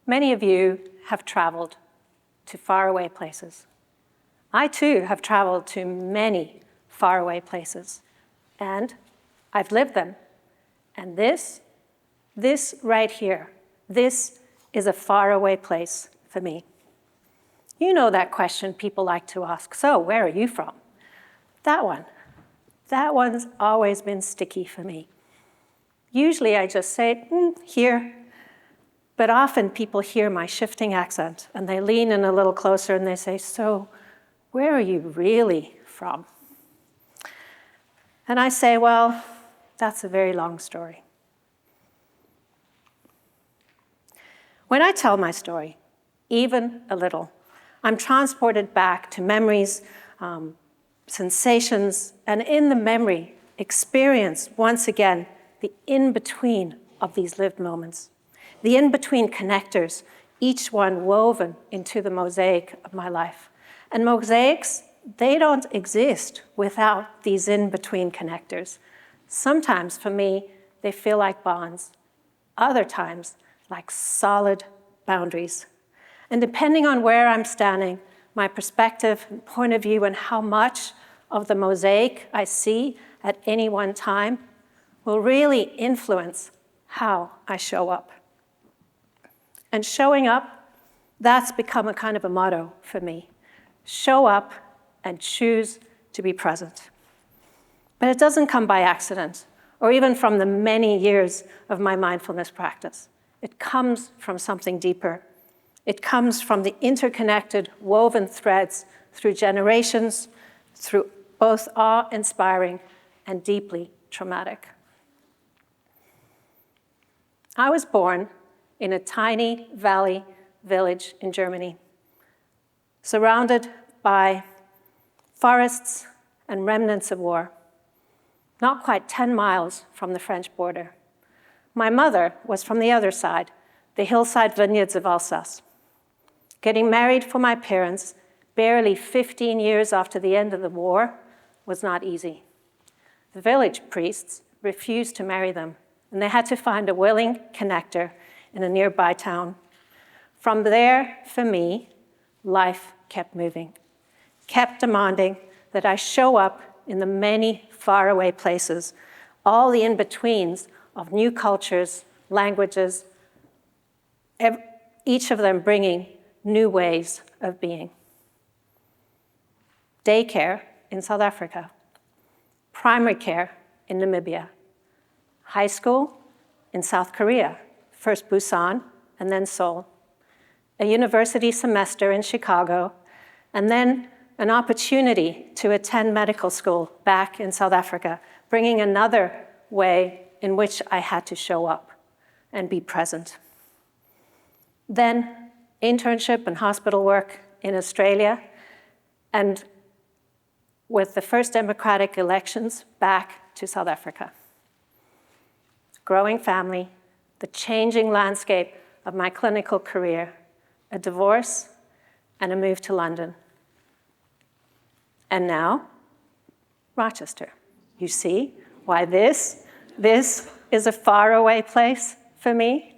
Many of you have traveled to faraway places. I too have traveled to many faraway places, and I've lived them. And this right here, this is a faraway place for me. You know that question people like to ask, so where are you from? That one's always been sticky for me. Usually I just say, here. But often people hear my shifting accent and they lean in a little closer and they say, so where are you really from? And I say, well, that's a very long story. When I tell my story, even a little, I'm transported back to memories, sensations, and in the memory, experience once again the in-between of these lived moments. The in-between connectors, each one woven into the mosaic of my life. And mosaics, they don't exist without these in-between connectors. Sometimes, for me, they feel like bonds. Other times, like solid boundaries. And depending on where I'm standing, my perspective, point of view, and how much of the mosaic I see at any one time will really influence how I show up. And showing up, that's become a kind of a motto for me. Show up and choose to be present. But it doesn't come by accident, or even from the many years of my mindfulness practice. It comes from something deeper. It comes from the interconnected, woven threads through generations, through both awe-inspiring and deeply traumatic. I was born in a tiny valley village in Germany, surrounded by forests and remnants of war, not quite 10 miles from the French border. My mother was from the other side, the hillside vineyards of Alsace. Getting married for my parents barely 15 years after the end of the war was not easy. The village priests refused to marry them, and they had to find a willing connector in a nearby town. From there, for me, life kept moving, kept demanding that I show up in the many faraway places, all the in-betweens of new cultures, languages, each of them bringing new ways of being. Daycare in South Africa, primary care in Namibia, high school in South Korea, first Busan and then Seoul, a university semester in Chicago, and then an opportunity to attend medical school back in South Africa, bringing another way in which I had to show up and be present. Then internship and hospital work in Australia, and with the first democratic elections back to South Africa. Growing family, the changing landscape of my clinical career, a divorce, and a move to London. And now, Rochester. You see why this is a faraway place for me?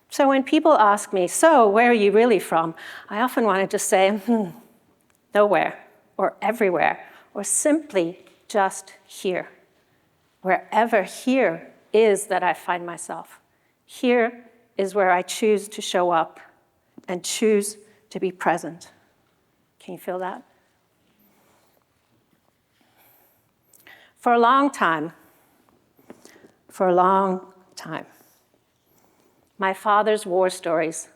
So when people ask me, so where are you really from? I often want to just say, nowhere, or everywhere, or simply just here. Wherever here is that I find myself. Here is where I choose to show up and choose to be present. Can you feel that? For a long time, my father's war stories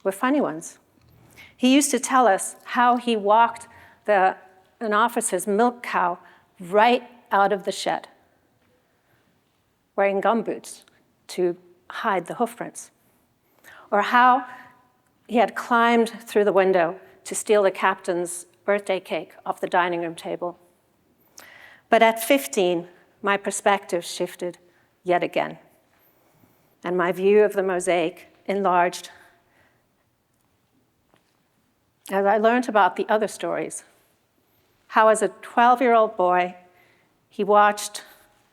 were funny ones. He used to tell us how he walked an officer's milk cow right out of the shed, wearing gumboots to hide the hoof prints. Or how he had climbed through the window to steal the captain's birthday cake off the dining room table. But at 15, my perspective shifted yet again, and my view of the mosaic enlarged as I learned about the other stories. How as a 12-year-old boy, he watched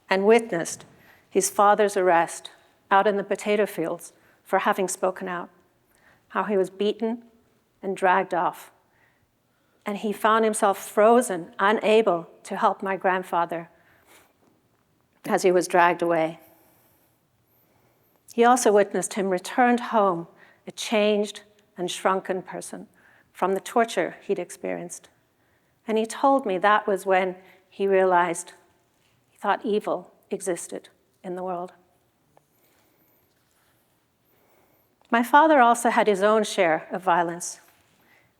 and witnessed his father's arrest out in the potato fields for having spoken out. how he was beaten and dragged off. And he found himself frozen, unable to help my grandfather as he was dragged away. He also witnessed him returned home, a changed and shrunken person from the torture he'd experienced. And he told me that was when he realized he thought evil existed in the world. My father also had his own share of violence,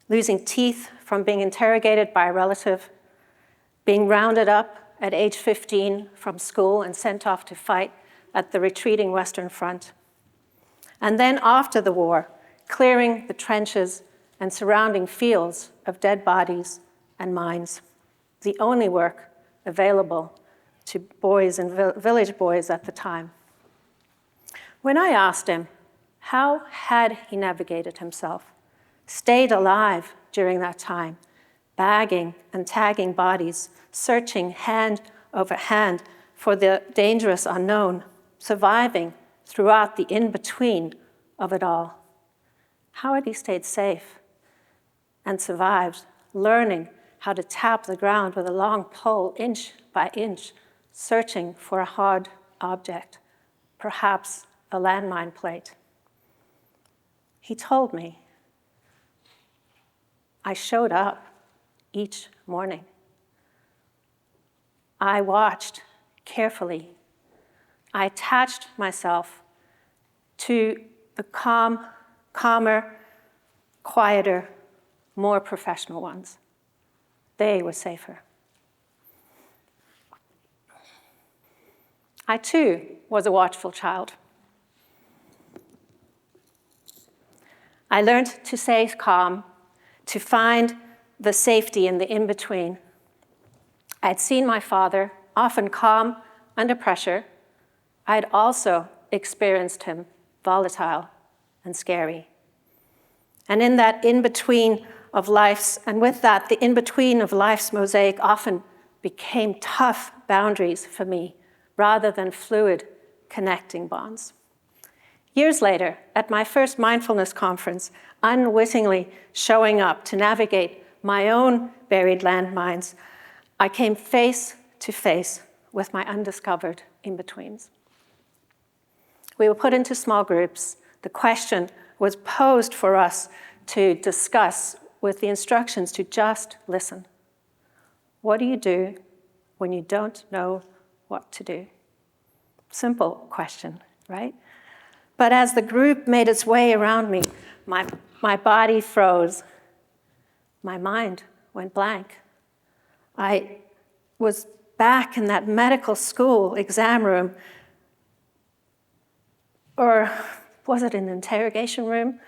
losing teeth from being interrogated by a relative, being rounded up at age 15 from school and sent off to fight at the retreating Western Front. And then after the war, clearing the trenches and surrounding fields of dead bodies and mines, the only work available to boys and village boys at the time. When I asked him, how had he navigated himself, stayed alive during that time, bagging and tagging bodies, searching hand over hand for the dangerous unknown, surviving throughout the in-between of it all? How had he stayed safe and survived, learning how to tap the ground with a long pole inch by inch, searching for a hard object, perhaps a landmine plate? He told me, I showed up each morning. I watched carefully. I attached myself to the calmer, quieter, more professional ones. They were safer. I too was a watchful child. I learned to stay calm, to find the safety in the in-between. I had seen my father often calm under pressure. I had also experienced him volatile and scary. And in that in-between of life's, and with that, the in-between of life's mosaic often became tough boundaries for me, rather than fluid connecting bonds. Years later, at my first mindfulness conference, unwittingly showing up to navigate my own buried landmines, I came face to face with my undiscovered in-betweens. We were put into small groups. The question was posed for us to discuss with the instructions to just listen. What do you do when you don't know what to do? Simple question, right? But as the group made its way around me, my body froze. My mind went blank. I was back in that medical school exam room, or was it an interrogation room?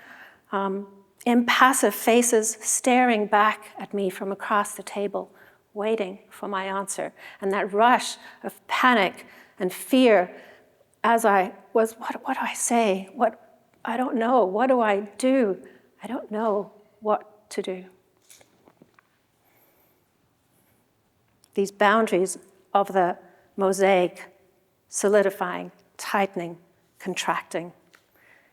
Impassive faces staring back at me from across the table, waiting for my answer. And that rush of panic and fear as I was, what do I say? I don't know. What do I do? I don't know what to do. These boundaries of the mosaic solidifying, tightening, contracting.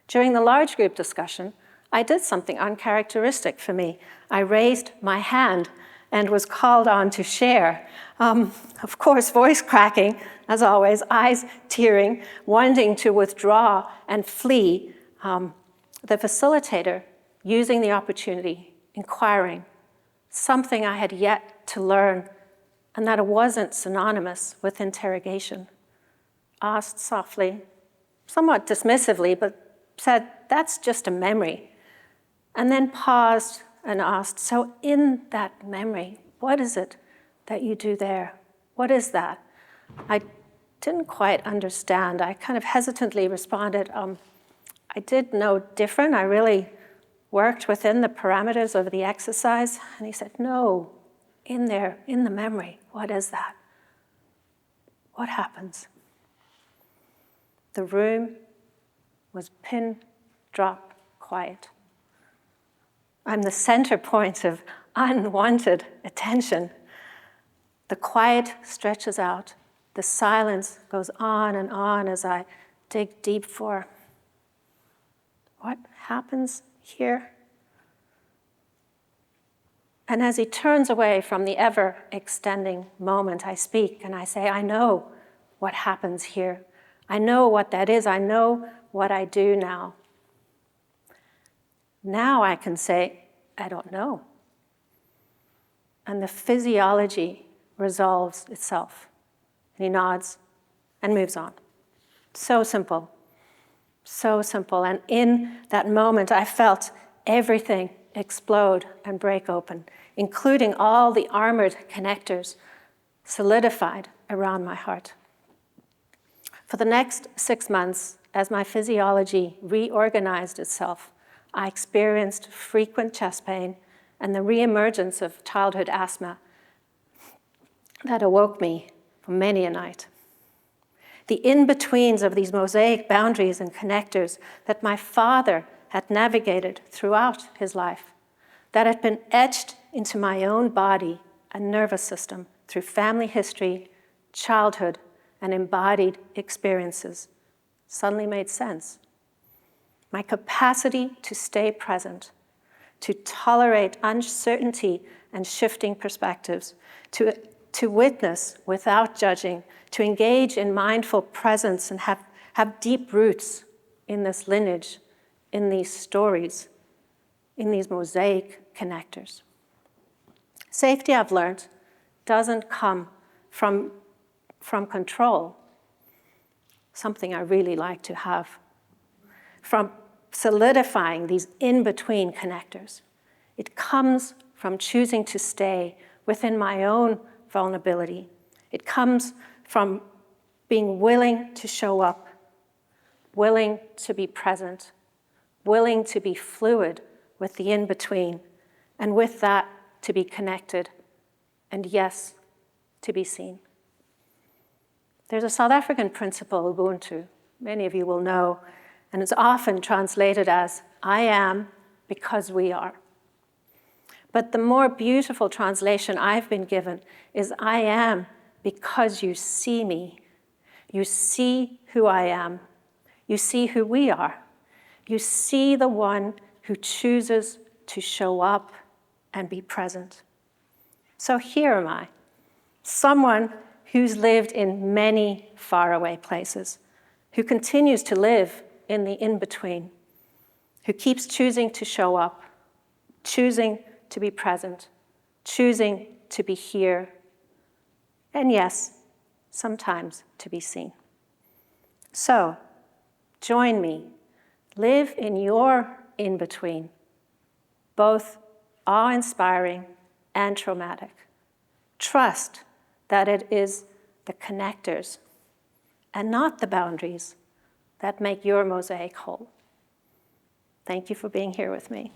During the large group discussion, I did something uncharacteristic for me. I raised my hand and was called on to share. Of course, voice cracking, as always, eyes tearing, wanting to withdraw and flee. The facilitator using the opportunity, inquiring, something I had yet to learn, and that it wasn't synonymous with interrogation. Asked softly, somewhat dismissively, but said, that's just a memory. And then paused and asked, so in that memory, what is it that you do there? What is that? I didn't quite understand. I kind of hesitantly responded, I did no different. I really worked within the parameters of the exercise. And he said, no, in there, in the memory, what is that? What happens? The room was pin drop quiet. I'm the center point of unwanted attention. The quiet stretches out. The silence goes on and on as I dig deep for what happens here. And as he turns away from the ever-extending moment, I speak and I say, I know what happens here. I know what that is. I know what I do now. Now I can say, I don't know. And the physiology resolves itself. And he nods and moves on. So simple. So simple. And in that moment, I felt everything explode and break open, including all the armored connectors solidified around my heart. For the next 6 months, as my physiology reorganized itself, I experienced frequent chest pain and the reemergence of childhood asthma that awoke me for many a night. The in-betweens of these mosaic boundaries and connectors that my father had navigated throughout his life, that had been etched into my own body and nervous system through family history, childhood, and embodied experiences, suddenly made sense. My capacity to stay present, to tolerate uncertainty and shifting perspectives, to witness without judging, to engage in mindful presence and have deep roots in this lineage, in these stories, in these mosaic connectors. Safety, I've learned, doesn't come from control, something I really like to have, from solidifying these in-between connectors. It comes from choosing to stay within my own vulnerability. It comes from being willing to show up, willing to be present, willing to be fluid with the in-between, and with that to be connected, and yes, to be seen. There's a South African principle, Ubuntu, many of you will know, and it's often translated as, I am because we are. But the more beautiful translation I've been given is, I am because you see me. You see who I am. You see who we are. You see the one who chooses to show up and be present. So here am I, someone who's lived in many faraway places, who continues to live in the in-between, who keeps choosing to show up, choosing to be present, choosing to be here, and yes, sometimes to be seen. So, join me. Live in your in-between, both awe-inspiring and traumatic. Trust that it is the connectors and not the boundaries that make your mosaic whole. Thank you for being here with me.